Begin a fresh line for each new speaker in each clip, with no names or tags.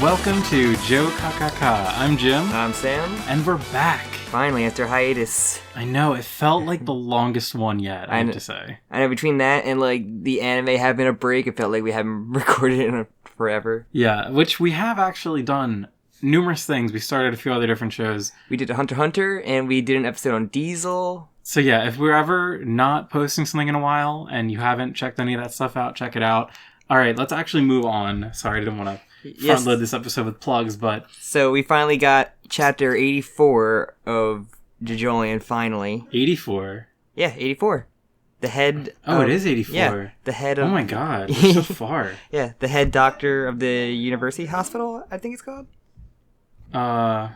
welcome to Jokakaka. I'm Jim.
I'm Sam.
And we're back.
Finally, after hiatus.
I know, it felt like the longest one yet, I have to say.
I know, between that and, the anime having a break, it felt like we haven't recorded in forever.
Yeah, which we have actually done numerous things. We started a few other different shows.
We did a Hunter x Hunter, and we did an episode on Diesel.
So yeah, if we're ever not posting something in a while, and you haven't checked any of that stuff out, check it out. Alright, let's actually move on. Sorry, I didn't want to front load this episode with plugs, but...
So we finally got chapter 84 of JoJolion, finally.
84?
Yeah, 84. The head...
it is 84.
Yeah, the head of...
Oh my god, we're so far.
Yeah, the head doctor of the university hospital, I think it's called.
Yeah,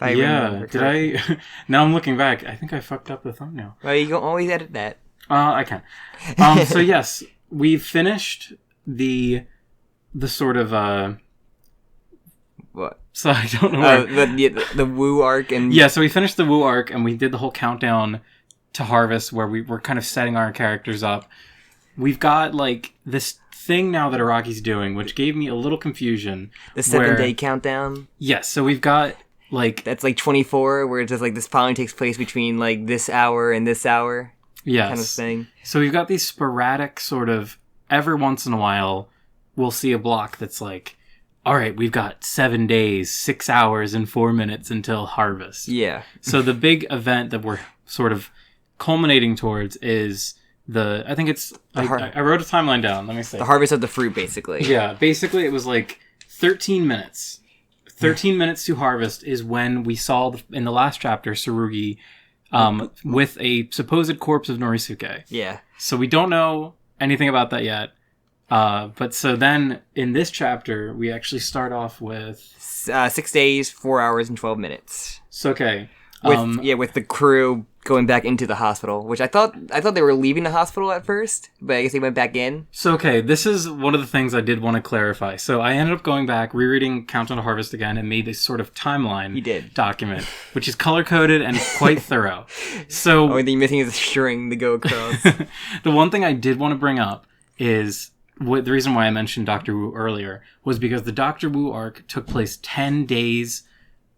did I... Now I'm looking back, I think I fucked up the thumbnail.
Well, you can always edit that.
I can. So yes, we've finished the sort of,
What?
So I don't know
the Woo arc and...
Yeah, so we finished the Woo arc, and we did the whole countdown to Harvest, where we were kind of setting our characters up. We've got, this thing now that Araki's doing, which gave me a little confusion.
The 7-day countdown?
Yes, so we've got,
That's 24, where it's just, this following takes place between, this hour and this hour.
Yes.
Kind of thing.
So we've got these sporadic sort of, every once in a while, we'll see a block that's all right, we've got 7 days, 6 hours, and 4 minutes until Harvest.
Yeah.
So the big event that we're sort of culminating towards is I think it's, I wrote a timeline down, let me see.
The harvest of the fruit, basically.
Yeah, basically it was 13 minutes. 13 minutes to Harvest is when we saw, in the last chapter, Tsurugi with a supposed corpse of Norisuke.
Yeah.
So we don't know anything about that yet. But so then in this chapter, we actually start off with
6 days, 4 hours, and 12 minutes.
So okay,
with the crew going back into the hospital, which I thought they were leaving the hospital at first, but I guess they went back in.
So okay, this is one of the things I did want to clarify. So I ended up going back, rereading Countdown to Harvest again, and made this sort of timeline document, which is color coded and quite thorough. So
only thing missing is a string to go across.
The one thing I did want to bring up is. The reason why I mentioned Dr. Wu earlier was because the Dr. Wu arc took place 10 days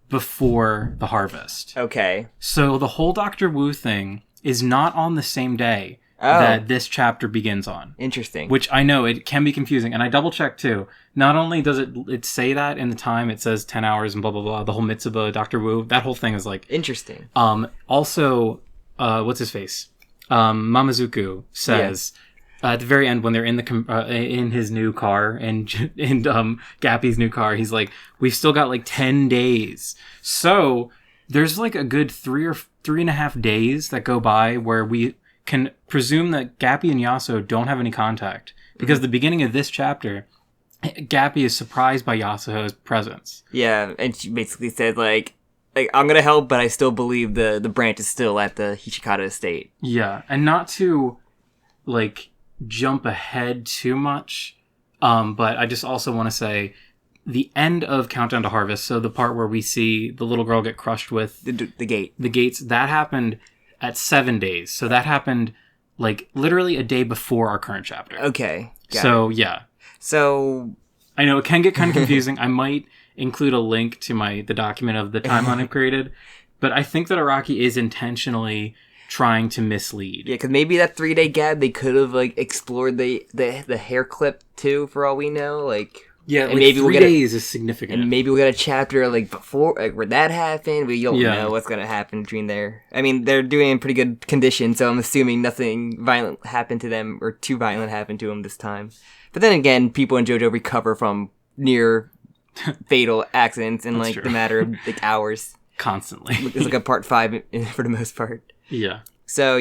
before the Harvest.
Okay.
So the whole Dr. Wu thing is not on the same day that this chapter begins on.
Interesting.
Which I know, it can be confusing. And I double-checked, too. Not only does it say that in the time, it says 10 hours and blah, blah, blah, the whole Mitsuba, Dr. Wu, that whole thing is
Interesting.
Also, what's his face? Mamazuku says... Yeah. At the very end, when they're in his new car, and Gappy's new car, he's like, we've still got 10 days. So there's a good 3.5 days that go by where we can presume that Gappy and Yasuo don't have any contact. Because the beginning of this chapter, Gappy is surprised by Yasuo's presence.
Yeah, and she basically said I'm gonna help, but I still believe the branch is still at the Hijikata estate.
Yeah, and not to jump ahead too much, but I just also want to say the end of Countdown to Harvest, so the part where we see the little girl get crushed with
the gates,
that happened at 7 days. So that happened literally a day before our current chapter.
Okay.
Yeah. So I know it can get kind of confusing. I might include a link to the document of the timeline I've created, but I think that Araki is intentionally trying to mislead.
Yeah, because maybe that 3-day gap, they could have explored the hair clip too, for all we know.
Yeah, and maybe 3 days is significant.
And maybe we'll get a chapter before where that happened. We don't know what's gonna happen between there. I mean, they're doing it in pretty good condition, so I'm assuming nothing violent happened to them or too violent happened to them this time. But then again, people in JoJo recover from near fatal accidents in the matter of hours.
Constantly.
It's a part 5 for the most part.
Yeah.
So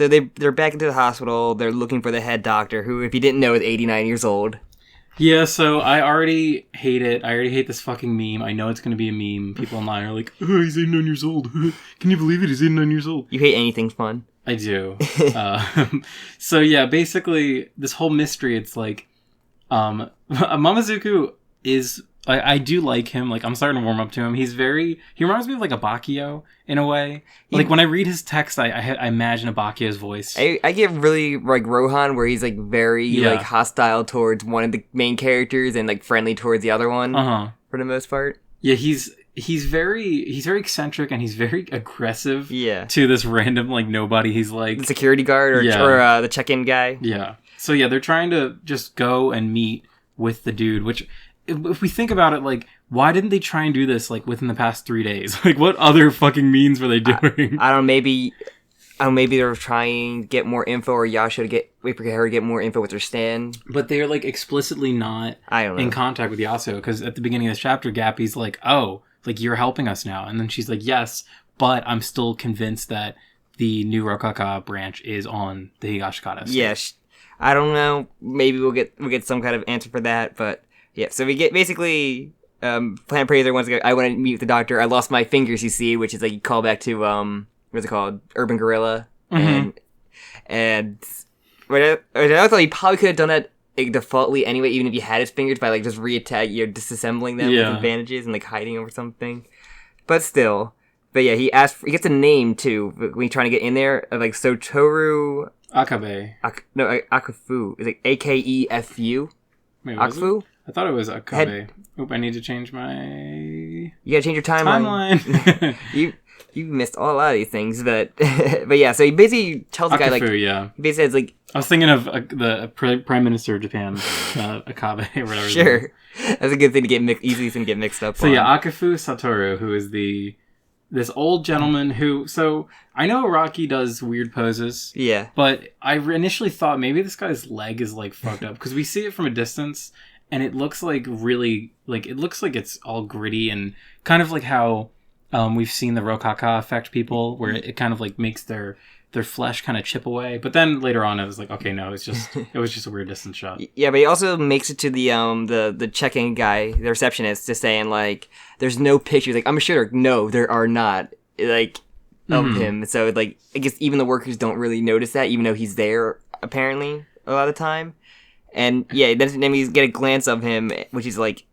they're back into the hospital. They're looking for the head doctor, who, if you didn't know, is 89 years old.
Yeah, so I already hate it. I already hate this fucking meme. I know it's going to be a meme. People online are like, oh, he's 89 years old. Can you believe it? He's 89 years old.
You hate anything fun.
I do. So yeah, basically, this whole mystery, it's Mamazuku is I do like him. Like, I'm starting to warm up to him. He reminds me of like a Bacchio in a way. Like, when I read his text, I imagine a Bacchio's voice.
I get really like Rohan, where he's like very like hostile towards one of the main characters and like friendly towards the other one. For the most part.
Yeah, he's very eccentric and he's very aggressive. To this random like nobody. He's like
the security guard or the check-in guy.
Yeah. So yeah, they're trying to just go and meet with the dude, which, if we think about it, like, why didn't they try and do this, like, within the past 3 days? Like, what other fucking means were they doing?
I don't know, maybe they were trying to get more info, or Yasha to wait for her to get more info with her stand.
But they're, like, explicitly not in contact with Yasuo, because at the beginning of this chapter, Gappy's like, oh, like, you're helping us now. And then she's like, yes, but I'm still convinced that the new Rokaka branch is on the Higashikata.
Yes. I don't know. Maybe we'll get some kind of answer for that, but yeah. So we get basically Plant Praiser wants to go. I want to meet with the doctor. I lost my fingers, you see, which is like a callback to what's it called, Urban Gorilla, and I thought he probably could have done that like, defaultly anyway, even if he had his fingers, by like just disassembling them with bandages and like hiding them or something. But still, yeah, he gets a name too when he's trying to get in there of like Sotoru.
Akabe.
Akafu. Is it Akefu?
Wait,
Akafu?
I thought it was Akabe. I need to change my...
You gotta change your timeline. You missed a lot of these things, but yeah, so he basically tells the guy, like...
yeah.
He basically says, like...
I was thinking of the Prime Minister of Japan, Akabe, or whatever.
Sure. That's a good thing to get easy thing to get mixed up
So yeah, Akafu Satoru, who is this old gentleman who... So, I know Araki does weird poses.
Yeah.
But I initially thought maybe this guy's leg is, like, fucked up. Because we see it from a distance, and it looks like really... Like, it looks like it's all gritty, and kind of like how we've seen the Rokaka affect people, where it kind of, like, makes their flesh kind of chip away. But then later on, it was like, okay, no, it was just a weird distance shot.
Yeah, but he also makes it to the check-in guy, the receptionist, just saying, like, there's no pictures. Like, I'm sure, no, there are not, like, of him. So, like, I guess even the workers don't really notice that, even though he's there, apparently, a lot of the time. And, yeah, then we get a glance of him, which is, like,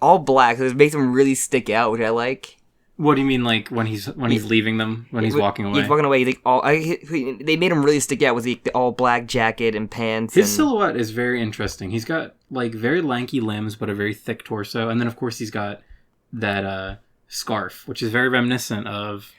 all black, so it makes him really stick out, which I like.
What do you mean, like, when he's leaving them, when he's walking away?
He's walking away. Like, they made him really stick out with the all black jacket and pants.
His silhouette is very interesting. He's got, like, very lanky limbs, but a very thick torso. And then, of course, he's got that scarf, which is very reminiscent of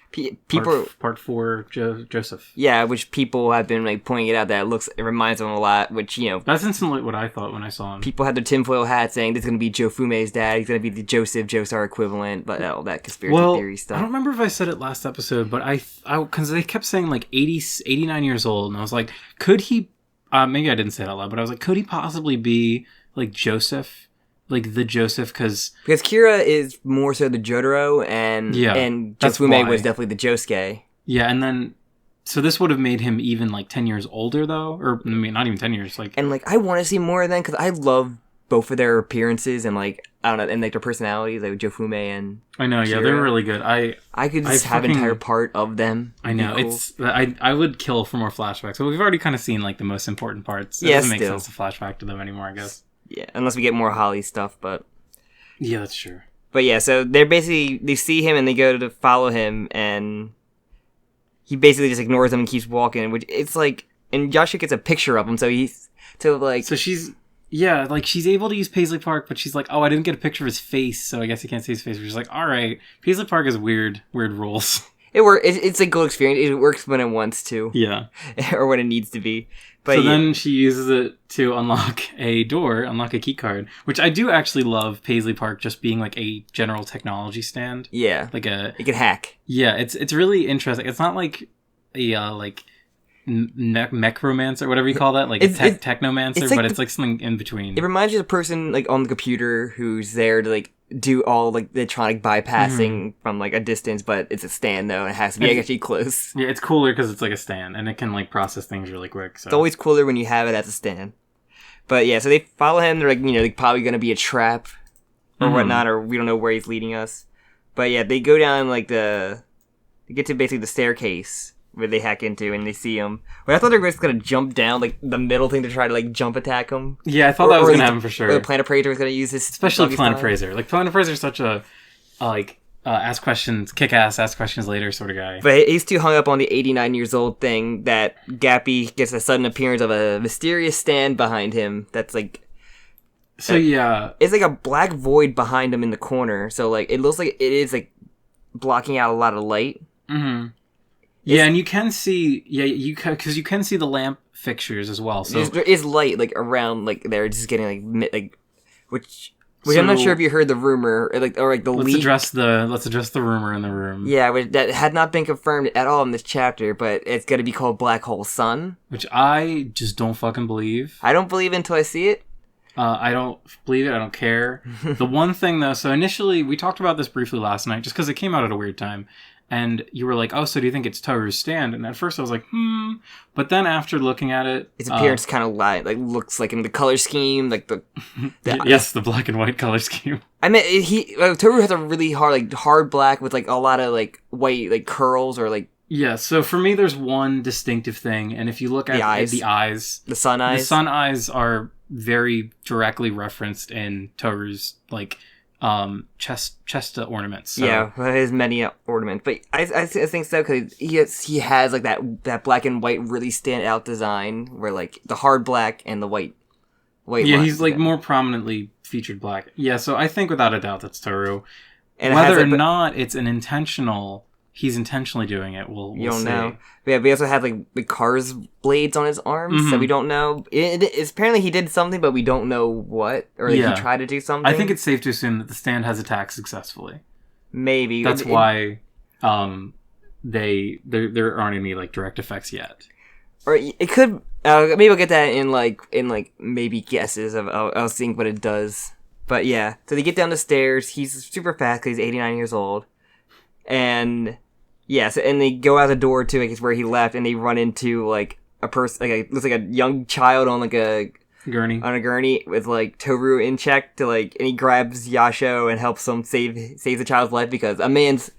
part 4 Joseph.
Yeah, which people have been, like, pointing it out that it reminds them a lot, which, you know...
That's instantly what I thought when I saw him.
People had their tinfoil hat saying this is going to be Jofume's dad, he's going to be the Josar equivalent, but all that conspiracy theory stuff.
I don't remember if I said it last episode, but because they kept saying, like, 89 years old, and I was like, could he... maybe I didn't say it out loud, but I was like, could he possibly be, like, Joseph? Like, the Joseph, because
Kira is more so the Jotaro, and Jofume was definitely the Josuke.
Yeah, and then, so this would have made him even, like, 10 years older, though? Or, I mean, not even 10 years, like...
And, like, I want to see more of them, because I love both of their appearances, and, like, I don't know, and, like, their personalities, like, Jofume and
I know, yeah,
Kira.
They're really good. I
could just have an entire part of them.
I know, cool. I would kill for more flashbacks, but we've already kind of seen, like, the most important parts. It doesn't make sense to flashback to them anymore, I guess.
Yeah, unless we get more Holly stuff, but...
Yeah, that's true.
But yeah, so they see him and they go to follow him, and he basically just ignores them and keeps walking, which it's like... And Joshua gets a picture of him, so he's... So
she's... Yeah, like, she's able to use Paisley Park, but she's like, oh, I didn't get a picture of his face, so I guess I can't see his face. She's like, alright, Paisley Park has weird rules.
It's a good experience. It works when it wants to.
Yeah.
Or when it needs to be. But
so then she uses it to unlock a key card, which I do actually love Paisley Park just being like a general technology stand.
Yeah. It can hack.
Yeah, it's really interesting. It's not like a mechromancer, whatever you call that, like technomancer, but it's like something in between.
It reminds you of the person like on the computer who's there to like do all like the electronic bypassing from like a distance, but it's a stand though, and it has to be actually close.
Yeah, it's cooler because it's like a stand, and it can like process things really quick. So.
It's always cooler when you have it as a stand. But yeah, so they follow him. They're like, like probably gonna be a trap or whatnot, or we don't know where he's leading us. But yeah, they go down like they get to basically the staircase, where they hack into and they see him. But I thought they were just gonna jump down like the middle thing to try to like jump attack him.
Yeah, I thought that was gonna happen for sure.
Or the Planet Praiser was gonna use his,
especially Planet Praiser. Like Planet Praiser is such a ask questions, kick ass, ask questions later sort of guy.
But he's too hung up on the 89 years old thing that Gappy gets a sudden appearance of a mysterious stand behind him. That's like.
So yeah,
it's like a black void behind him in the corner. So like it looks like it is like blocking out a lot of light.
Mm-hmm. Yeah, and you can see because you can see the lamp fixtures as well. So
there is light like around like there, just getting like which I'm not sure if you heard the rumor or the leak.
Let's address the rumor in the room.
Yeah, that had not been confirmed at all in this chapter, but it's going to be called Black Hole Sun,
which I just don't fucking believe.
I don't believe it until I see it.
I don't believe it. I don't care. The one thing, though, so initially, we talked about this briefly last night, just because it came out at a weird time. And you were like, oh, so do you think it's Toru's stand? And at first I was like, But then after looking at it...
His appearance kind of looks like in the color scheme, like the
yes, the black and white color scheme.
I mean, Toru has a really hard black with like a lot of like white like curls or like...
Yeah, so for me, there's one distinctive thing. And if you look at the eyes...
The sun eyes?
The sun eyes are very directly referenced in Toru's, like... chest ornaments. So.
Yeah, his many ornaments, but I think so because he has like that black and white really stand out design where like the hard black and the white.
Yeah, he's like more prominently featured black. Yeah, so I think without a doubt that's Toru. And whether or not it's he's intentionally doing it. We'll
don't
see.
know. Yeah, we also have like the car's blades on his arms, so we don't know. It's apparently he did something, but we don't know what, or he tried to do something.
I think it's safe to assume that the stand has attacked successfully.
Maybe
that's why there aren't any like direct effects yet.
Or it could. Maybe we'll get that in like maybe guesses of I'll seeing what it does. But yeah, so they get down the stairs. He's super fast because he's 89 years old, and. Yeah, so, and they go out the door to, I guess, where he left, and they run into, like, a person, like, looks like a young child on, like, a gurney with, like, Toru in check to, like, and he grabs Yasho and helps him save the child's life because a man's,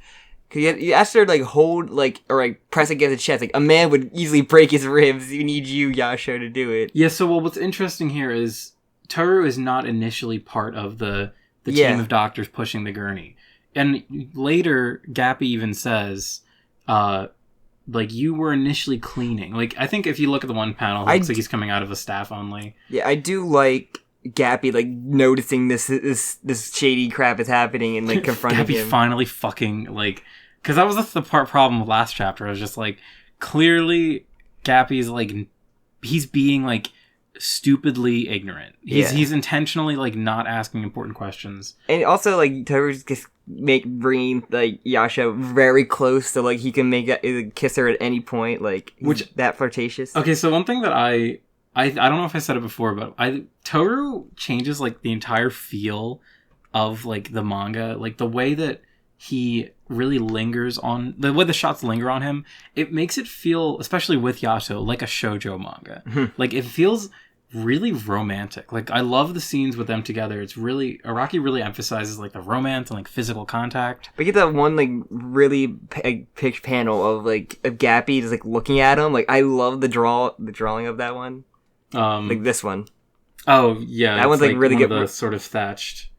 cause you asked her to, like, hold, like, or, like, press against his chest, like, a man would easily break his ribs. You need you, Yasho, to do it.
Yeah, so, what's interesting here is Toru is not initially part of the team of doctors pushing the gurney. And later, Gappy even says, like, you were initially cleaning. Like, I think if you look at the one panel, it looks like he's coming out of a staff only.
Yeah, I do like Gappy, like, noticing this shady crap is happening and, like, confronting
Gappy
him.
Finally fucking, like... Because that was the problem with last chapter. I was just, like, clearly, Gappy's, like... He's being, like... stupidly ignorant. He's intentionally like not asking important questions.
And also like Toru's just bringing like Yasha very close so like he can kiss her at any point, like which that flirtatious.
Okay, so one thing that I don't know if I said it before, but Toru changes like the entire feel of like the manga, like the way that he really lingers on the way the shots linger on him. It makes it feel, especially with Yasho, like a shoujo manga. Like it feels really romantic. Like I love the scenes with them together. It's really Araki really emphasizes like the romance and like physical contact.
We get that one like really picture panel of Gappy just like looking at him. Like I love the drawing of that one. Like this one.
Oh yeah,
that one's like really
good.
The
sort of thatched,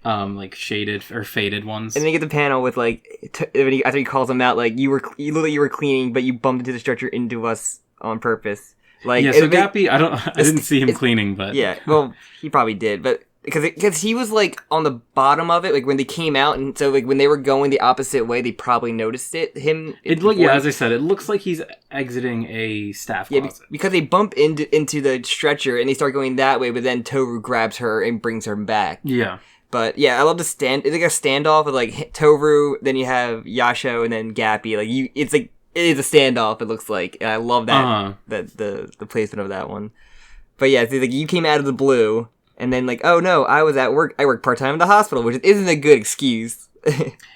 like shaded or faded ones.
And then you get the panel with like after he calls him out, like you were cleaning, but you bumped into the structure into us on purpose. Like
yeah, so Gappy, I didn't see him cleaning, but
yeah, well, he probably did, but because he was like on the bottom of it, like when they came out, and so like when they were going the opposite way, they probably noticed it.
As I said, it looks like he's exiting a staff closet.
Yeah, because they bump into the stretcher and they start going that way, but then Toru grabs her and brings her back.
Yeah. But
yeah, I love the stand. It's like a standoff of like Toru, then you have Yasho, and then Gappy. Like it's like. It is a standoff, it looks like. And I love that, the placement of that one. But yeah, it's like you came out of the blue, and then like, oh no, I was at work. I work part-time in the hospital, which isn't a good excuse.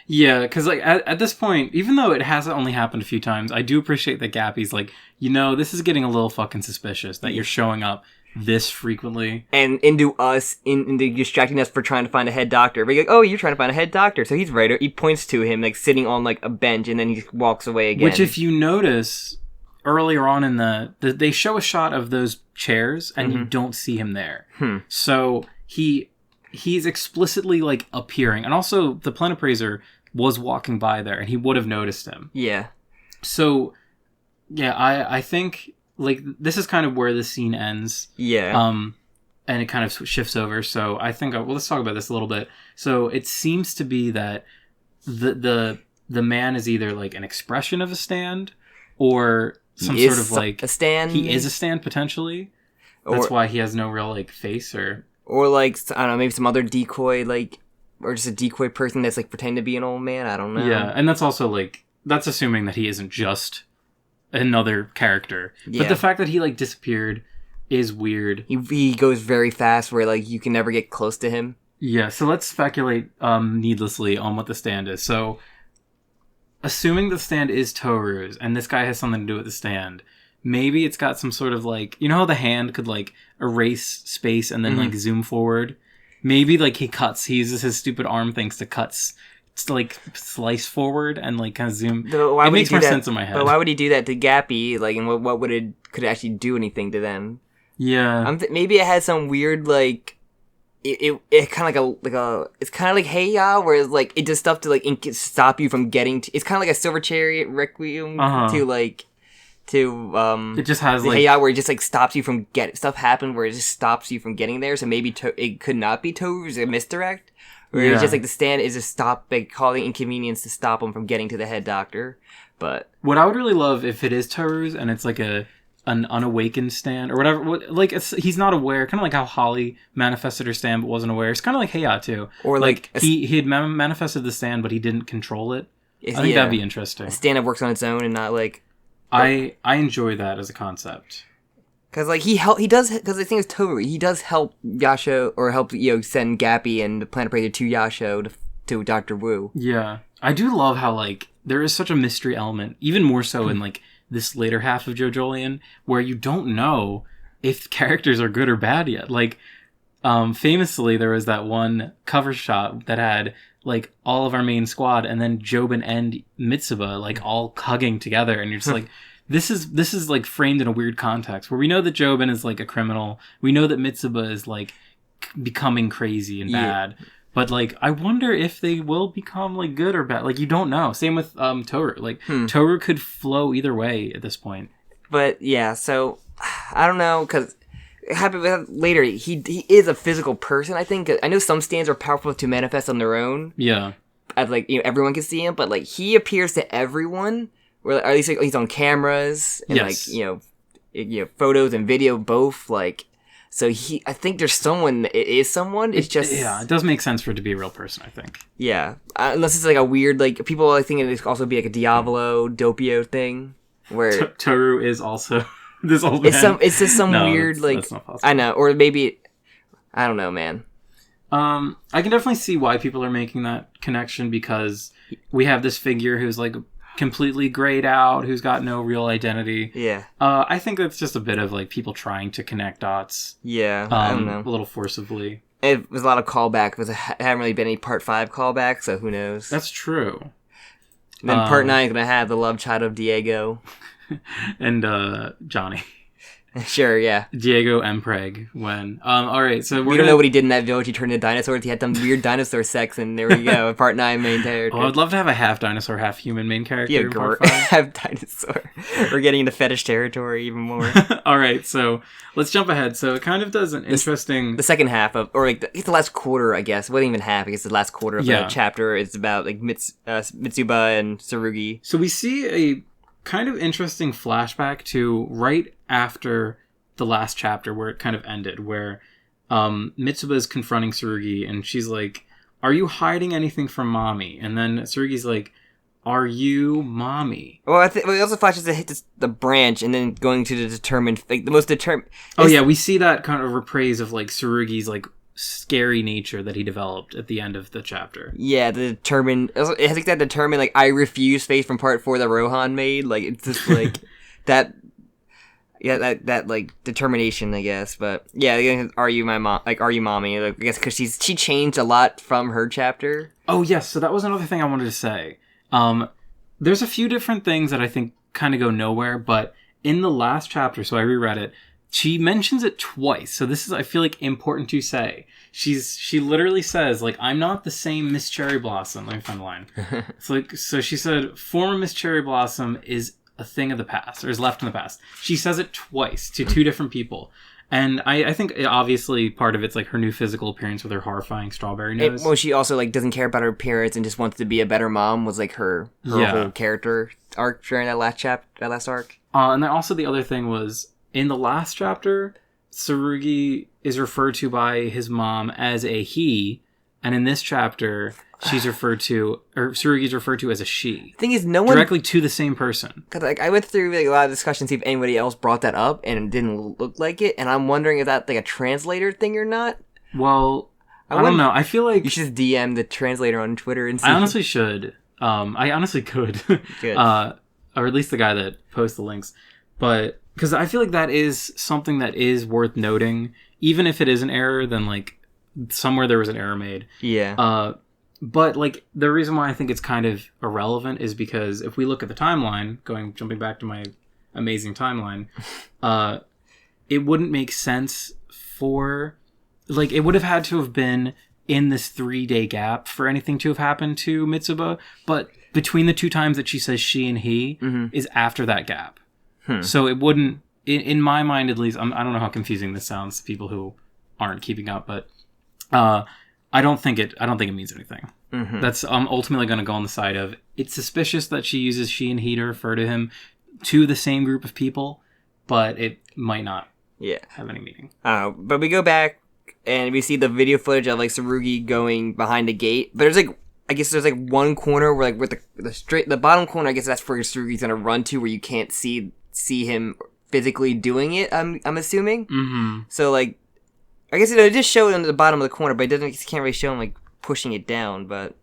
Yeah, because like at this point, even though it has only happened a few times, I do appreciate that Gappy's like, this is getting a little fucking suspicious that you're showing up this frequently.
And into us, into distracting us for trying to find a head doctor. But you're like, oh, you're trying to find a head doctor. So he's right. He points to him, like, sitting on, like, a bench, and then he walks away again.
Which, if you notice, earlier on in they show a shot of those chairs, and you don't see him there. So he's explicitly, like, appearing. And also, the Planet Praiser was walking by there, and he would have noticed him.
Yeah.
So, yeah, I think, like, this is kind of where the scene ends.
Yeah.
And it kind of shifts over. So I think, well, let's talk about this a little bit. So it seems to be that the man is either, like, an expression of a stand, or some sort of, like,
a stand.
He is a stand, potentially. That's why he has no real, like, face, or
like, I don't know, maybe some other decoy, like, or just a decoy person that's, like, pretending to be an old man. I don't know.
Yeah, and that's also, like, that's assuming that he isn't just another character. Yeah. But the fact that he, like, disappeared is weird.
He goes very fast where, like, you can never get close to him.
Yeah, so let's speculate needlessly on what the stand is. So, assuming the stand is Toru's, and this guy has something to do with the stand, maybe it's got some sort of, like, you know how the hand could, like, erase space and then, like, zoom forward? Maybe, like, he uses his stupid arm things to like, slice forward and, like, kind of zoom. It makes more sense in my head.
But why would he do that to Gappy? Like, and what could it actually do anything to them?
Yeah.
Maybe it has some weird, like, it kind of like a it's kind of like Hey-Ya, where it's, like, it does stuff to, like, stop you from getting to, it's kind of like a Silver Chariot Requiem to, like, it just has, like, Hey-Ya, where it just, like, stops you from stuff happen where it just stops you from getting there. So maybe it could not be Toru's, a misdirect, where it's just, like, the stand is just like, causing inconvenience to stop him from getting to the head doctor. But
what I would really love if it is Toru's and it's, like, an unawakened stand or whatever, like, he's not aware, kind of like how Holly manifested her stand but wasn't aware. It's kind of like Hey-Ya too, or like he had manifested the stand but he didn't control it. I think that'd be interesting. A
stand that works on its own and not, like,
I enjoy that as a concept.
Because, like, because the thing is, Toru, he does help Yasho, or help, send Gappy and the Planet Praiser to Yasho, to Dr. Wu.
Yeah. I do love how, like, there is such a mystery element, even more so in, like, this later half of JoJolion, where you don't know if characters are good or bad yet. Like, famously, there was that one cover shot that had, like, all of our main squad, and then Jobin and Mitsuba, like, all hugging together, and you're just like, this is like framed in a weird context where we know that Jobin is, like, a criminal, we know that Mitsuba is, like, becoming crazy and bad, but, like, I wonder if they will become, like, good or bad. Like, you don't know. Same with Toru. Like, Toru could flow either way at this point.
But yeah, so I don't know, because later, he is a physical person, I think. I know some stands are powerful to manifest on their own.
Yeah.
As, like, everyone can see him, but, like, he appears to everyone, or at least, like, he's on cameras, and, like, photos and video both, like, so I think there's someone, it is someone, it's just...
Yeah, it does make sense for it to be a real person, I think.
Yeah. Unless it's, like, a weird, like, people, I think it could also be, like, a Diavolo, Doppio thing, where...
Toru is also... This old man.
It's just some weird, like, that's not possible. I know, or maybe, I don't know, man.
I can definitely see why people are making that connection, because we have this figure who's, like, completely grayed out, who's got no real identity.
Yeah.
I think that's just a bit of, like, people trying to connect dots.
Yeah, I don't know.
A little forcibly.
It was a lot of callback. There haven't really been any part 5 callbacks, so who knows?
That's true.
And then part 9 is going to have the love child of Diego.
And Johnny.
Sure, yeah.
Diego Mpreg when alright, so
we don't know what he did in that village. He turned into dinosaurs. He had some weird dinosaur sex, and there we go. Part 9 main character.
Oh, I'd love to have a half dinosaur, half human main character.
Yeah, half dinosaur. We're getting into fetish territory even more.
Alright, so let's jump ahead. So it kind of does an interesting...
The second half of, or like, it's the last quarter, I guess. It wasn't even half. I guess the last quarter of the chapter is about, like, Mitsuba and Tsurugi.
So we see a kind of interesting flashback to right after the last chapter where it kind of ended, where Mitsuba is confronting Tsurugi, and she's like, "Are you hiding anything from mommy?" And then Tsurugi's like, "Are you mommy?"
Well, it also flashes to hit the branch, and then going to the determined, like, the most determined.
Oh yeah, we see that kind of reprise of, like, Tsurugi's, like, scary nature that he developed at the end of the chapter.
Yeah, the determined. I think that determined, like, I refuse face from part 4 that Rohan made. Like, it's just like that. Yeah, that like determination, I guess. But yeah, are you my mom? Like, are you mommy? Like, I guess because she changed a lot from her chapter.
Oh yes, so that was another thing I wanted to say. There's a few different things that I think kind of go nowhere, but in the last chapter, so I reread it. She mentions it twice, so this is, I feel like, important to say. She literally says, like, I'm not the same Miss Cherry Blossom. Let me find the line. It's like, so she said, former Miss Cherry Blossom is a thing of the past, or is left in the past. She says it twice to two different people. And I think, obviously, part of it's, like, her new physical appearance with her horrifying strawberry nose.
Well, she also, like, doesn't care about her appearance and just wants to be a better mom, was, like, her whole character arc during that last arc.
And then also the other thing was, in the last chapter, Tsurugi is referred to by his mom as a he, and in this chapter, Tsurugi's referred to as a she.
The thing is, no one...
Directly to the same person.
Because, like, I went through like, a lot of discussions to see if anybody else brought that up, and it didn't look like it, and I'm wondering if that's, like, a translator thing or not.
Well, I don't know. I feel like...
You should just DM the translator on Twitter and see.
I honestly should. I honestly could.
Good.
Or at least the guy that posts the links. But... Because I feel like that is something that is worth noting. Even if it is an error, then, like, somewhere there was an error made.
Yeah.
But, like, the reason why I think it's kind of irrelevant is because if we look at the timeline, jumping back to my amazing timeline, it wouldn't make sense for... Like, it would have had to have been in this 3-day gap for anything to have happened to Mitsuba, but between the two times that she says she and he is after that gap. So it wouldn't, in my mind at least, I don't know how confusing this sounds to people who aren't keeping up, but I don't think it means anything. That's ultimately going to go on the side of, it's suspicious that she uses she and he to refer to him to the same group of people, but it might not have any meaning.
But we go back and we see the video footage of like Tsurugi going behind the gate, but there's like, I guess there's like one corner where like with the bottom corner, I guess that's where Tsurugi's going to run to, where you can't see him physically doing it, I'm assuming. So like, I guess it just showed on the bottom of the corner, but you can't really show him like pushing it down, but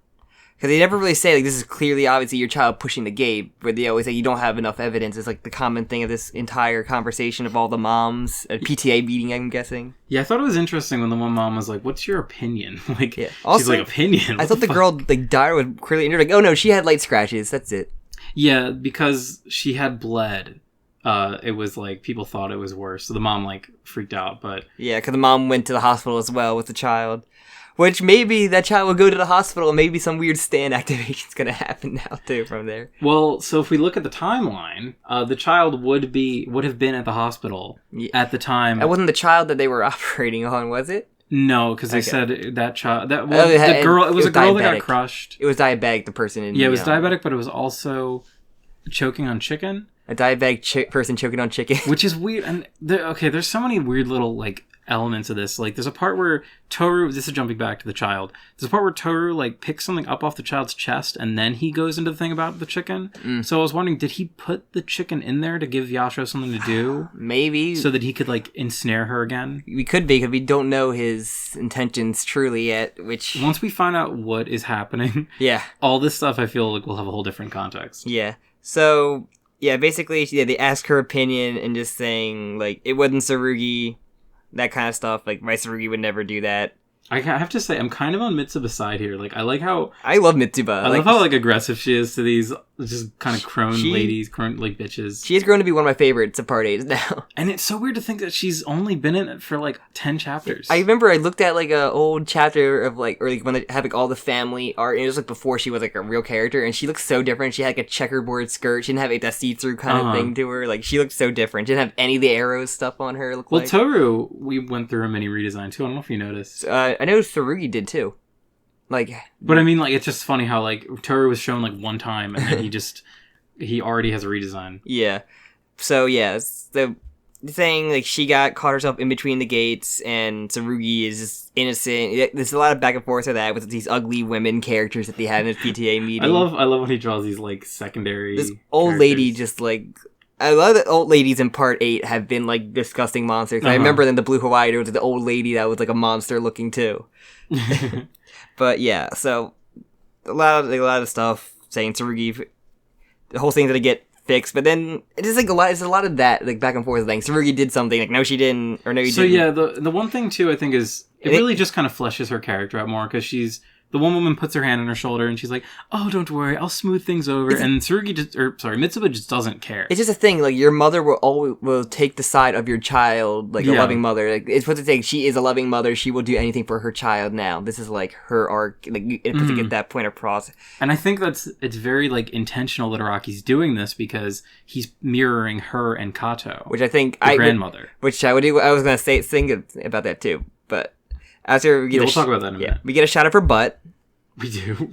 because they never really say like this is clearly obviously your child pushing the gate, but they always say you don't have enough evidence. It's like the common thing of this entire conversation of all the moms at PTA meeting, I'm guessing.
Yeah, I thought it was interesting when the one mom was like, what's your opinion? Like,
also,
she's like, opinion?
I thought the girl like died was clearly injured. Like, oh no, she had light scratches, that's it.
Yeah, because she had bled. It was like, people thought it was worse, so the mom like freaked out, but...
Yeah, because the mom went to the hospital as well with the child. Which maybe that child will go to the hospital and maybe some weird stand activation's gonna happen now too from there.
Well, so if we look at the timeline, the child would have been at the hospital at the time.
That wasn't the child that they were operating on, was it?
No, because they said that child... It was a girl that got crushed.
It was diabetic, the person in...
Yeah, it was diabetic, but it was also choking on chicken.
A diabetic person choking on chicken.
Which is weird. And there's so many weird little like elements of this. Like there's a part where Toru, this is jumping back to the child. There's a part where Toru like picks something up off the child's chest and then he goes into the thing about the chicken. So I was wondering, did he put the chicken in there to give Yasho something to do?
Maybe.
So that he could like ensnare her again?
We could be, because we don't know his intentions truly yet, which...
Once we find out what is happening, all this stuff I feel like will have a whole different context.
Yeah. So... Yeah, basically, they ask her opinion and just saying, like, it wasn't Tsurugi, that kind of stuff. Like, my Tsurugi would never do that.
I have to say, I'm kind of on Mitsuba's side here. Like, I like how...
I love Mitsuba.
I love how, like, aggressive she is to these just kind of ladies, like, bitches.
She has grown to be one of my favorites of Part 8 now.
And it's so weird to think that she's only been in it for, like, 10 chapters.
I remember I looked at, like, an old chapter of, like, or, like, when they have, like, all the family art, and it was, like, before she was, like, a real character, and she looked so different. She had, like, a checkerboard skirt. She didn't have, like, that see-through kind of thing to her. Like, she looked so different. She didn't have any of the arrows stuff on her.
Well, Toru, we went through a mini redesign, too. I don't know if you noticed.
I know Tsurugi did, too. Like,
but I mean, like, it's just funny how, like, Toru was shown, like, one time, and then he already has a redesign.
Yeah. So, yeah, the thing, like, she caught herself in between the gates, and Tsurugi is just innocent. There's a lot of back and forth of that with these ugly women characters that they have in this PTA meeting.
I love when he draws these, like, secondary
This old characters. Lady just, like... A lot of the old ladies in Part 8 have been, like, disgusting monsters. I remember in the Blue Hawaii, there was the old lady that was, like, a monster looking, too. But, yeah, so... A lot of stuff saying Tsurugi... The whole thing's gonna get fixed. But then it's just like it's a lot of that like back and forth thing. Tsurugi did something like no she didn't or no you didn't.
So yeah, the one thing too I think is it really just kind of fleshes her character out more because the one woman puts her hand on her shoulder and she's like, "Oh, don't worry, I'll smooth things over." And Mitsuba just doesn't care.
It's just a thing. Like your mother will take the side of your child, like a loving mother. Like it's what to say. She is a loving mother. She will do anything for her child. Now this is like her arc. Like to get that point across. And
I think it's very like intentional that Araki's doing this because he's mirroring her and Kato,
which I think
grandmother.
Which I was gonna sing about that too, but. After we'll
talk about that in a minute.
We get a shot of her butt.
We do.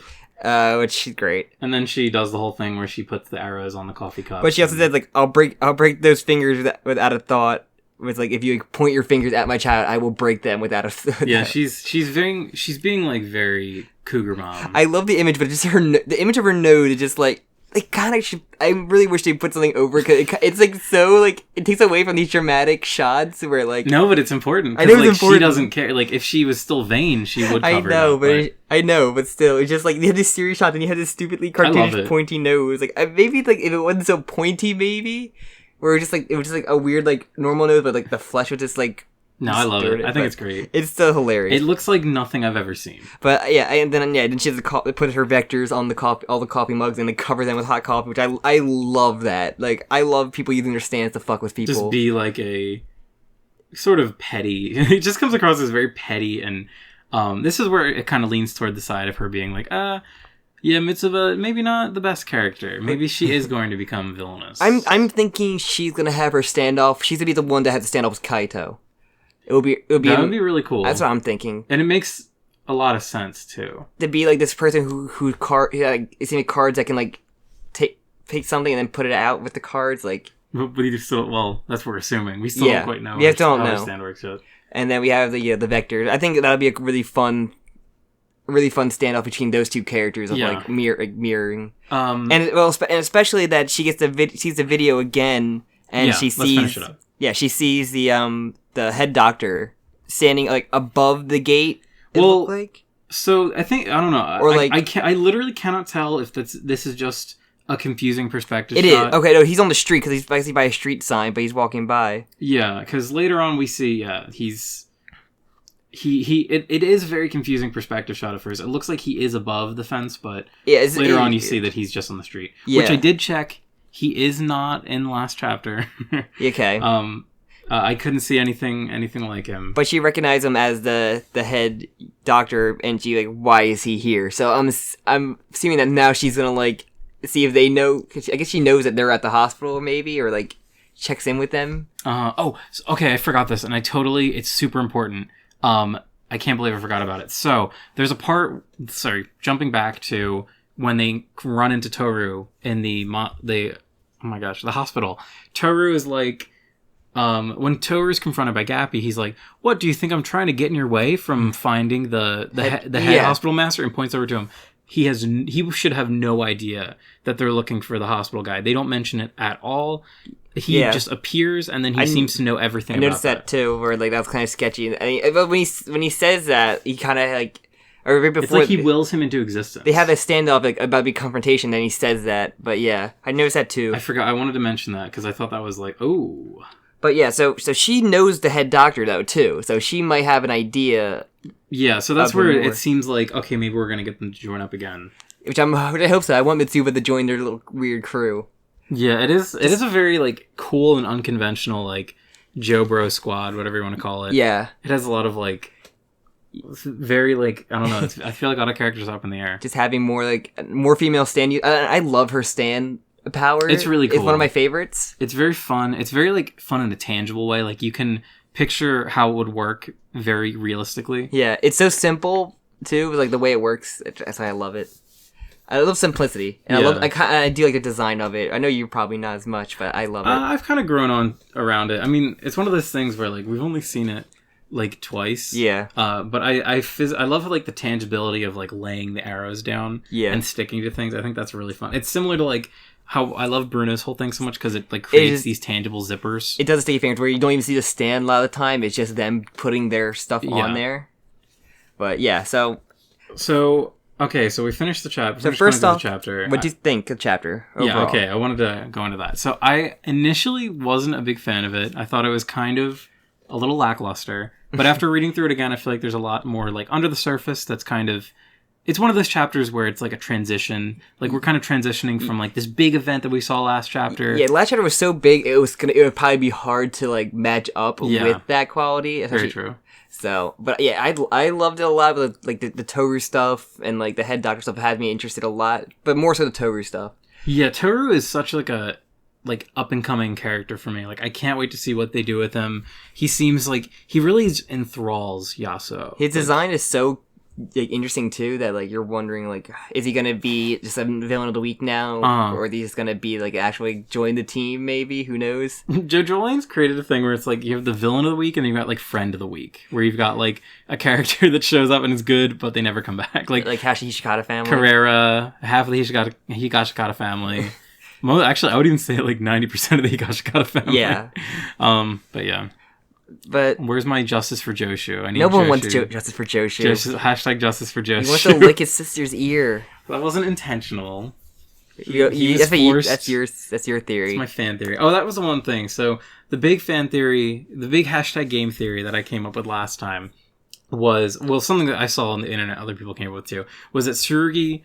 Which is great.
And then she does the whole thing where she puts the arrows on the coffee cup.
But she also said, like, I'll break those fingers without a thought. With like, if you point your fingers at my child, I will break them without a thought.
Yeah, she's being like very cougar mom.
I love the image, but just the image of her nose is just like kind of. I really wish they put something over because it's like so like it takes away from these dramatic shots where like
no, but it's important.
I know it's important.
She doesn't care. Like if she was still vain, she would. Cover
I know, but still, it's just like you had this serious shot, and you had this stupidly cartoonish pointy nose. Like maybe like if it wasn't so pointy, maybe where it was just like a weird like normal nose, but like the flesh was just like.
No, I love it. I think it's great.
It's still hilarious.
It looks like nothing I've ever seen.
But yeah, then she has to put her vectors on all the coffee mugs and then cover them with hot coffee, which I love that. Like I love people using their stands to fuck with people.
Just be like a sort of petty. It just comes across as very petty, and this is where it kind of leans toward the side of her being like, yeah, Mitsuba, maybe not the best character. Maybe she is going to become villainous.
I'm thinking she's gonna have her standoff. She's gonna be the one that has to stand off with Kaito. That would be
really cool.
That's what I'm thinking,
and it makes a lot of sense too.
To be like this person who it's in cards that can like take something and then put it out with the cards, like.
But you still, well, that's what we're assuming. We still don't quite know.
We don't know.
How stand works yet.
And then we have the vectors. I think that'll be a really fun standoff between those two characters of like mirroring. And especially that she gets sees the video again, and she sees. Let's finish it up. Yeah, she sees the head doctor standing like above the gate.
Well, like. So I don't know. Or I literally cannot tell if this is just a confusing perspective.
It is. Okay, no, he's on the street because he's basically by a street sign, but he's walking by.
Yeah, because later on we see it is a very confusing perspective shot at first. It looks like he is above the fence, but later on you see that he's just on the street. Yeah. Which I did check. He is not in the last chapter.
Okay.
I couldn't see anything like him.
But she recognized him as the head doctor, and she like, why is he here? So I'm assuming that now she's gonna like see if they know. Cause I guess she knows that they're at the hospital, maybe, or like checks in with them. Okay, I forgot this, and it's super important. I can't believe I forgot about it. So there's a part. Sorry, jumping back to when they run into Toru in the hospital. Toru is like. When Toru is confronted by Gappy, he's like, "What do you think I'm trying to get in your way from finding the head hospital master?" And points over to him. He should have no idea that they're looking for the hospital guy. They don't mention it at all. He just appears and then he seems to know everything. I noticed that too, where like that's kind of sketchy. But when he says that, he kind of like. Or right before,
it's like he wills him into existence.
They have a standoff like, about the confrontation, then he says that. But yeah, I noticed that too.
I forgot. I wanted to mention that because I thought that was like, oh.
But yeah, so she knows the head doctor though too, so she might have an idea.
Yeah, so that's where it seems like okay, maybe we're gonna get them to join up again.
Which I hope so. I want Mitsuba to join their little weird crew.
Yeah, it is. It is a very like cool and unconventional like Joe Bro squad, whatever you want to call it.
Yeah,
it has a lot of like very like I don't know. I feel like a lot of characters up in the air.
Just having more female stand. I love her stand. Power.
It's really cool.
It's one of my favorites.
It's very fun. It's very like fun in a tangible way. Like you can picture how it would work very realistically.
Yeah, it's so simple too. Like the way it works. That's why I love it. I love simplicity, and I do like the design of it. I know you're probably not as much, but I love it.
I've kind of grown on around it. I mean, it's one of those things where like we've only seen it like twice.
Yeah.
But I love like the tangibility of like laying the arrows down.
Yeah.
And sticking to things. I think that's really fun. It's similar to like. How I love Bruno's whole thing so much because it like creates these tangible zippers.
It does stick your fingers where you don't even see the stand a lot of the time. It's just them putting their stuff on there. But yeah, so
Okay, so we finished the chapter.
So first off,
the chapter.
What do you think of the chapter overall?
Yeah, okay, I wanted to go into that. So I initially wasn't a big fan of it. I thought it was kind of a little lackluster. But after reading through it again, I feel like there's a lot more like under the surface that's kind of... It's one of those chapters where it's like a transition. Like we're kind of transitioning from like this big event that we saw last chapter.
Yeah, last chapter was so big it would probably be hard to like match up with that quality.
Very true.
So, but yeah, I loved it a lot. But like the Toru stuff and like the head doctor stuff had me interested a lot. But more so the Toru stuff.
Yeah, Toru is such like a up and coming character for me. Like I can't wait to see what they do with him. He seems like he really enthralls Yasuo.
His design is so like interesting too that like you're wondering like is he gonna be just a villain of the week now or is he just gonna be like actually join the team maybe, who knows.
JoJolion's created a thing where it's like you have the villain of the week and then you've got like friend of the week where you've got like a character that shows up and is good but they never come back, like
Hishikata family,
Carrera, half of the Higashikata family. Actually I would even say like 90% of the Higashikata family. But yeah.
But
where's my justice for Joshu? I need
no one
Joshu.
wants justice for Joshu.
Hashtag justice for Joshu.
He wants to lick his sister's ear.
That wasn't intentional.
That's your theory.
It's my fan theory. Oh, that was the one thing. So the big fan theory, the big hashtag game theory that I came up with last time was, well, something that I saw on the internet, other people came up with too, was that Tsurugi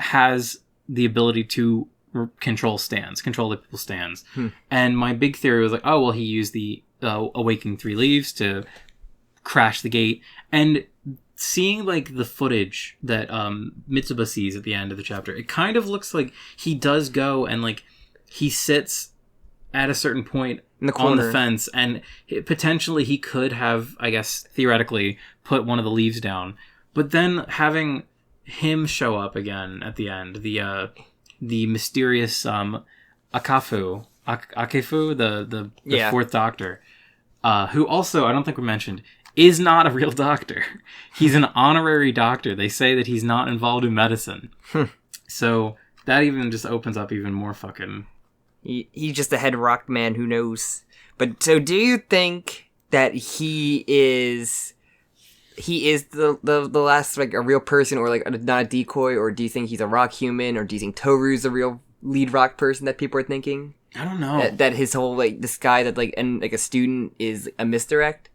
has the ability to control the people's stands. And my big theory was like, oh, well, he used the Awakening 3 Leaves to crash the gate. And seeing like the footage that Mitsuba sees at the end of the chapter, it kind of looks like he does go and like he sits at a certain point
in the corner
on the fence, and potentially he could have, I guess theoretically, put one of the leaves down. But then having him show up again at the end, the mysterious Akefu, the fourth doctor, who also, I don't think we mentioned, is not a real doctor. He's an honorary doctor. They say that he's not involved in medicine. So that even just opens up even more fucking...
He's just a head rock man, who knows. But so do you think that he is the last, like, a real person, or like not a decoy, or do you think he's a rock human, or do you think Toru's the real lead rock person that people are thinking?
I don't know.
That his whole, like, this guy that, like, and like a student is a misdirect?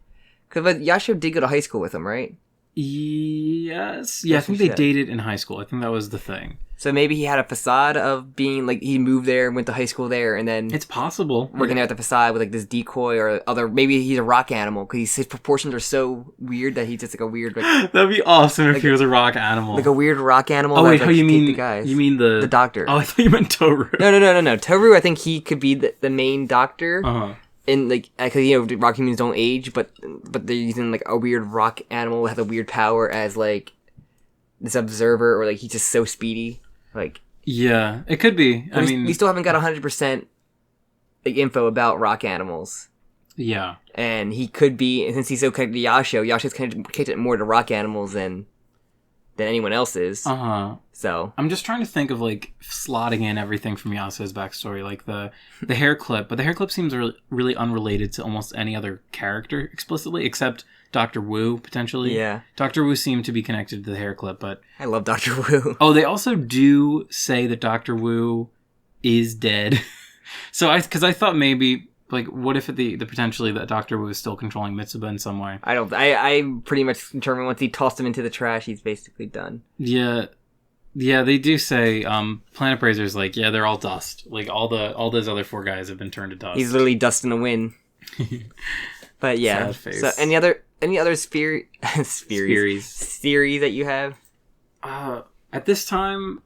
Because Yasuo did go to high school with him, right?
Yes. Yeah, I think they dated in high school. I think that was the thing.
So maybe he had a facade of being, like, he moved there, went to high school there, and then...
It's possible.
Working there at the facade with, like, this decoy or other... Maybe he's a rock animal, because his proportions are so weird that he's just, like, a weird... Like,
that'd be awesome if he was a rock animal.
Like a weird rock animal.
Oh, wait,
like,
you mean...
the guys.
You mean the
doctor.
Oh, I thought you meant Toru.
No. Toru, I think he could be the main doctor.
Uh-huh.
And, like, because, you know, rock humans don't age, but they're using, like, a weird rock animal that has a weird power as, like, this observer, or, like, he's just so speedy. Like...
Yeah, it could be. I mean...
We still haven't got 100%, like, info about rock animals.
Yeah.
And he could be, since he's so connected to Yasho's connected more to rock animals than anyone else is.
Uh-huh.
So...
I'm just trying to think of, like, slotting in everything from Yasuo's backstory, like the hair clip. But the hair clip seems really unrelated to almost any other character explicitly, except Dr. Wu, potentially.
Yeah.
Dr. Wu seemed to be connected to the hair clip, but...
I love Dr. Wu.
Oh, they also do say that Dr. Wu is dead. So because I thought maybe... Like, what if the potentially that Dr. Wu is still controlling Mitsuba in some way?
I pretty much determined once he tossed him into the trash, he's basically done.
Yeah, they do say, Planet Brazer's like, yeah, they're all dust. Like, all those other 4 guys have been turned to dust.
He's literally dust in the wind. But yeah.
Sad face.
So any other theories that you have?
At this time,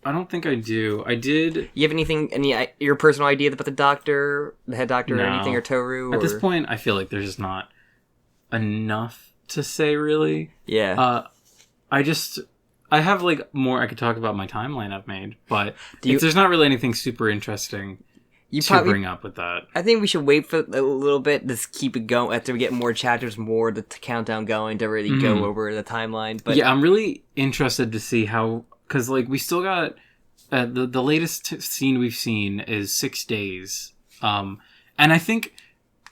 I don't think I do. I did...
You have your personal idea about the doctor, the head doctor,
no.
or anything, or Toru?
At this point, I feel like there's just not enough to say, really.
Yeah.
I have, like, more I could talk about my timeline I've made, but there's not really anything super interesting to bring up with that.
I think we should wait for a little bit, just keep it going, after we get more chapters, more the countdown going, to really go over the timeline. But
yeah, I'm really interested to see how... Because, like, we still got... the latest scene we've seen is 6 days. And I think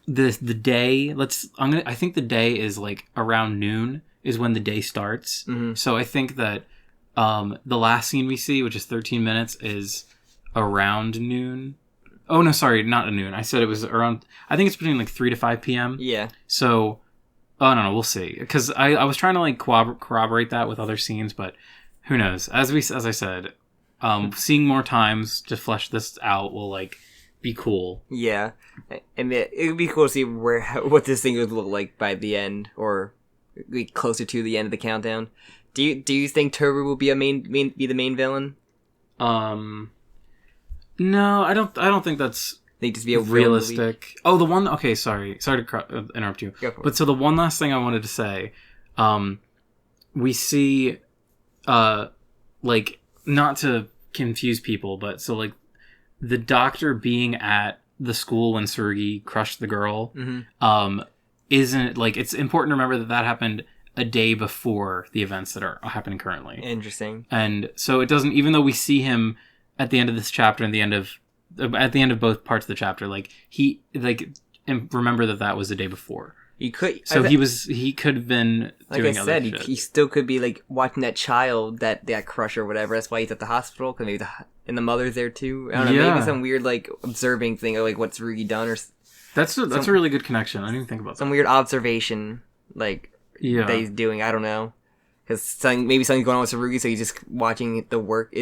the day... I think the day is, like, around noon is when the day starts. Mm-hmm. So I think that The last scene we see, which is 13 minutes, is around noon. Oh, no, sorry, not at noon. I said it was around... I think it's between, like, 3 to 5 p.m.
Yeah.
So, I don't know, we'll see. Because I was trying to, like, corroborate that with other scenes, but who knows? As I said, seeing more times to flesh this out will, like, be cool.
Yeah. And it would be cool to see what this thing would look like by the end, or be closer to the end of the countdown. Do you think Toru will be be the main villain?
No, I don't think that's
Just be a
realistic. Oh, the one. Okay, sorry to interrupt you.
Go for it.
But so the one last thing I wanted to say, we see, like, not to confuse people, but so like the doctor being at the school when Tsurugi crushed the girl, isn't like, it's important to remember that happened a day before the events that are happening currently.
Interesting.
And so it doesn't, even though we see him at the end of this chapter and at the end of both parts of the chapter, like remember that was the day before.
He could.
So he could have been doing other shit.
He still could be like watching that child that crush or whatever. That's why he's at the hospital. Cause maybe and the mother's there too. I don't know. Maybe some weird like observing thing, or like what's Tsurugi done, or
that's a really good connection. I didn't even think about
some weird observation, like that he's doing. I don't know, because maybe something's going on with Tsurugi, so he's just watching the work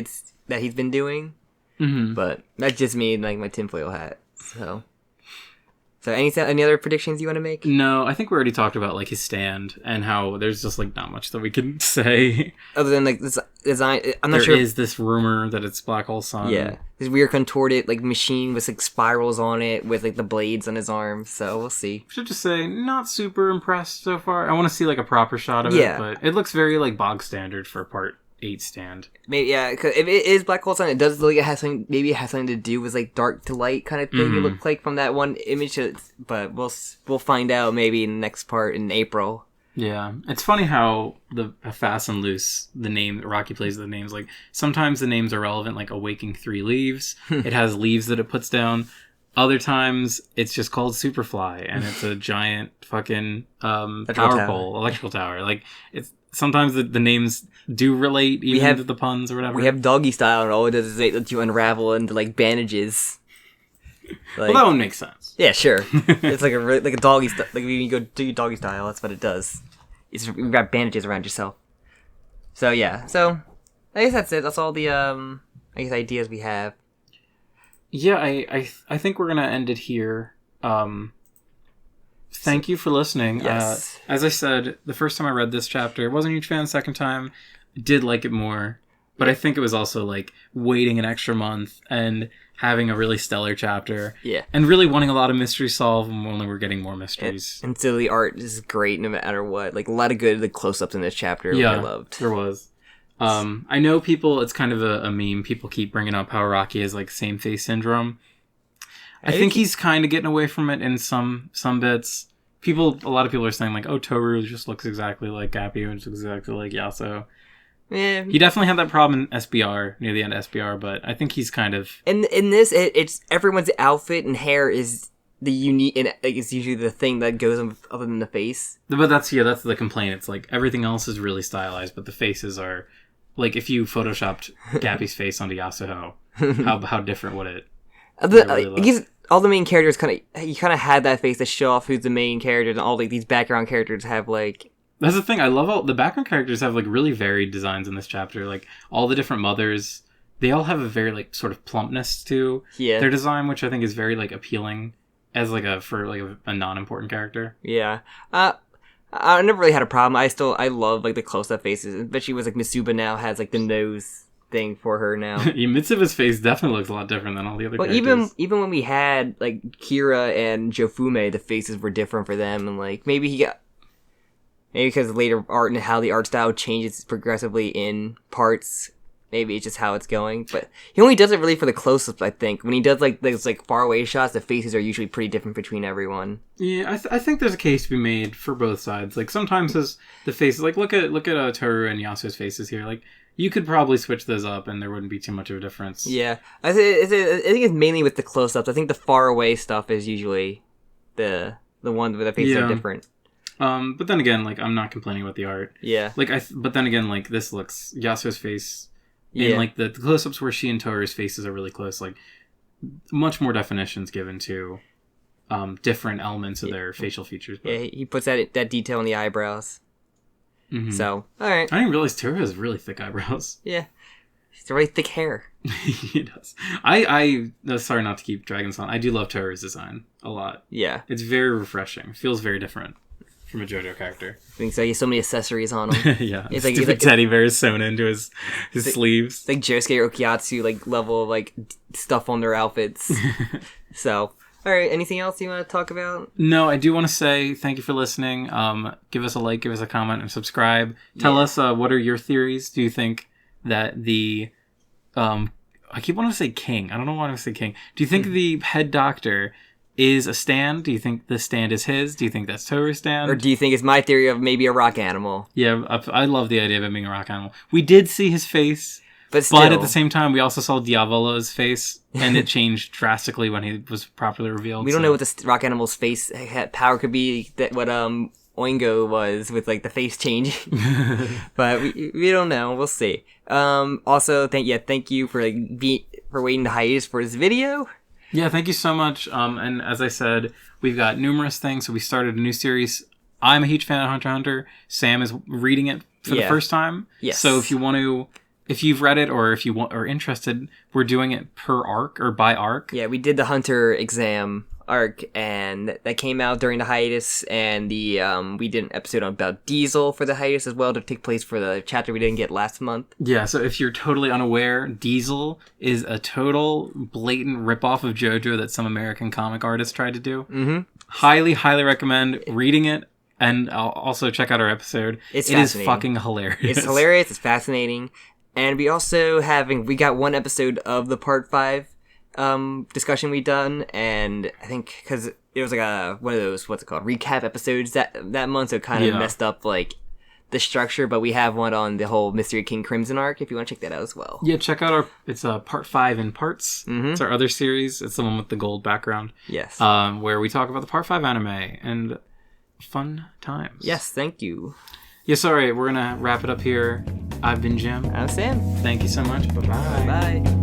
that he's been doing. Mm-hmm. But that's just me and like my tinfoil hat. So any other predictions you want to make?
No, I think we already talked about like his stand and how there's just like not much that we can say
other than like this design. I'm not sure.
There is this rumor that it's Black Hole Sun.
Yeah, this weird contorted like machine with like spirals on it with like the blades on his arms. So we'll see.
I should just say not super impressed so far. I want to see like a proper shot of it, but it looks very like bog standard for Part 8 stand.
Maybe because if it is Black Hole Sun, it does look like it has something to do with like dark to light kind of thing. It looked like from that one image, but we'll find out maybe in the next part in April.
Yeah, it's funny how the fast and loose the name Rocky plays the names. Like sometimes the names are relevant, like Awaking 3 Leaves. It has leaves that it puts down. Other times it's just called Superfly, and it's a giant fucking electrical tower. Like it's. Sometimes the names do relate even to the puns or whatever.
We have Doggy Style, and all it does is let you unravel into like bandages.
Well, that one makes sense.
Yeah, sure. It's like a doggy style. Like when you go do Doggy Style, that's what it does. You got bandages around yourself. So yeah. So I guess that's it. That's all the ideas we have. Yeah,
I think we're gonna end it here. Thank you for listening.
Yes.
As I said, the first time I read this chapter, wasn't a huge fan. The second time, did like it more. But I think it was also like waiting an extra month and having a really stellar chapter.
Yeah.
And really wanting a lot of mysteries solved when we're getting more mysteries.
And so the art is great no matter what. Like a lot of good close-ups in this chapter, which I loved.
There was. I know people, it's kind of a meme. People keep bringing up how Rocky has like same face syndrome. I think he's kind of getting away from it in some bits. A lot of people are saying like, oh, Toru just looks exactly like Gappy and looks exactly like Yasuo. Yeah. He definitely had that problem in SBR, near the end of SBR, but I think he's kind of...
In this, it's everyone's outfit and hair is the unique, and like, it's usually the thing that goes on other than the face.
But that's the complaint. It's like everything else is really stylized, but the faces are... Like if you photoshopped Gappy's face onto Yasuo, how different would it...
All the main characters kind of had that face to show off who's the main character, and all like these background characters have like.
That's the thing. I love all the background characters have like really varied designs in this chapter. Like all the different mothers, they all have a very like sort of plumpness to their design, which I think is very like appealing as like for a non-important character.
Yeah. I never really had a problem. I love like the close-up faces, but she was like Mitsuba now has like the nose thing for her now.
Mitsuba's face definitely looks a lot different than all the other characters.
Even when we had like Kira and Jofume, the faces were different for them, and like maybe because later art and how the art style changes progressively in parts. Maybe it's just how it's going, but he only does it really for the close-ups. I think when he does like those like far away shots, the faces are usually pretty different between everyone.
Yeah, I think there's a case to be made for both sides. Like sometimes the faces, like look at Toru and Yasuo's faces here, like. You could probably switch those up and there wouldn't be too much of a difference. Yeah.
I think it's mainly with the close-ups. I think the far away stuff is usually the one where the faces are different.
But then again, like, I'm not complaining about the art.
Yeah.
Like, but then again, like, this looks... Yasuo's face... And, like, the close-ups where she and Toru's faces are really close, like, much more definitions given to different elements of their facial features. But...
Yeah, he puts that detail in the eyebrows.
Mm-hmm.
So, alright.
I didn't realize Toru has really thick eyebrows.
Yeah. He's really thick hair.
He does. I sorry not to keep Dragons on. I do love Toru's design a lot.
Yeah.
It's very refreshing. It feels very different from a JoJo character.
I think so. He has so many accessories on him.
Yeah. It's like stupid teddy bears sewn into his sleeves.
It's like Josuke or Okiyatsu, like, level of, like, stuff on their outfits. So, alright, anything else you want to talk about?
No, I do want to say thank you for listening. Give us a like, give us a comment, and subscribe. Tell us what are your theories. Do you think that the... I keep wanting to say king. I don't know why I want to say king. Do you think the head doctor... is a stand? Do you think the stand is his? Do you think that's Toru's stand?
Or do you think it's my theory of maybe a rock animal?
Yeah, I love the idea of it being a rock animal. We did see his face, but at the same time, we also saw Diavolo's face, and it changed drastically when he was properly revealed.
We don't know what the rock animal's face power could be, that what Oingo was with, like, the face changing. But we don't know. We'll see. Also, thank you for, like, for waiting to hiatus for this video.
Yeah, thank you so much. And as I said, we've got numerous things. So we started a new series. I'm a huge fan of Hunter x Hunter. Sam is reading it for the first time.
Yes.
So if you've read it or if you are interested, we're doing it per arc or by arc.
Yeah, we did the Hunter exam arc, and that came out during the hiatus, and we did an episode about Diesel for the hiatus as well to take place for the chapter we didn't get last month.
Yeah, so if you're totally unaware, Diesel is a total blatant ripoff of JoJo that some American comic artists tried to do.
Mm-hmm.
Highly, highly recommend reading it, and I'll also check out our episode. It is fucking hilarious.
It's hilarious, it's fascinating, and we got one episode of the part 5 discussion we done, and I think because it was like one of those recap episodes that month, so it kind of messed up like the structure, but we have one on the whole Mystery King Crimson arc if you want to check that out as well.
Yeah, check out it's part 5 in parts. Mm-hmm. It's our other series. It's the one with the gold background.
Yes.
Where we talk about the part 5 anime and fun times.
Yes, thank you.
Yes, all right, we're gonna wrap it up here. I've been Jim.
I'm Sam.
Thank you so much. Bye-bye.
Bye.